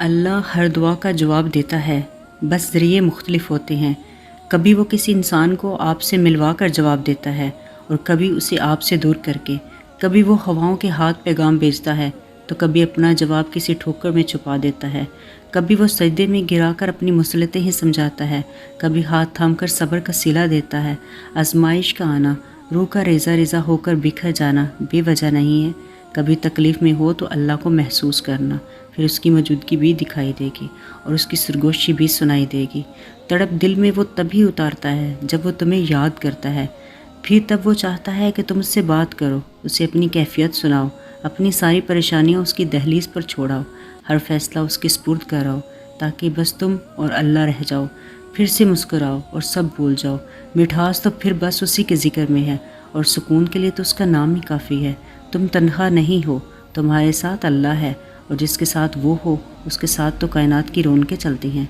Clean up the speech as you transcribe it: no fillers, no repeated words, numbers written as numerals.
اللہ ہر دعا کا جواب دیتا ہے، بس ذریعے مختلف ہوتے ہیں۔ کبھی وہ کسی انسان کو آپ سے ملوا کر جواب دیتا ہے اور کبھی اسے آپ سے دور کر کے۔ کبھی وہ ہواؤں کے ہاتھ پیغام بھیجتا ہے تو کبھی اپنا جواب کسی ٹھوکر میں چھپا دیتا ہے۔ کبھی وہ سجدے میں گرا کر اپنی مصلحتیں ہی سمجھاتا ہے، کبھی ہاتھ تھام کر صبر کا صلہ دیتا ہے۔ آزمائش کا آنا، روح کا ریزہ ریزہ ہو کر بکھر جانا بے وجہ نہیں ہے۔ کبھی تکلیف میں ہو تو اللہ کو محسوس کرنا، پھر اس کی موجودگی بھی دکھائی دے گی اور اس کی سرگوشی بھی سنائی دے گی۔ تڑپ دل میں وہ تبھی اتارتا ہے جب وہ تمہیں یاد کرتا ہے، پھر تب وہ چاہتا ہے کہ تم اس سے بات کرو، اسے اپنی کیفیت سناؤ، اپنی ساری پریشانیاں اس کی دہلیز پر چھوڑاؤ، ہر فیصلہ اس کے سپرد کراؤ، تاکہ بس تم اور اللہ رہ جاؤ۔ پھر سے مسکراؤ اور سب بھول جاؤ۔ مٹھاس تو پھر بس اسی کے ذکر میں ہے اور سکون کے لیے تو اس کا نام ہی کافی ہے۔ تم تنہا نہیں ہو، تمہارے ساتھ اللہ ہے، اور جس کے ساتھ وہ ہو اس کے ساتھ تو کائنات کی رونقیں چلتی ہیں۔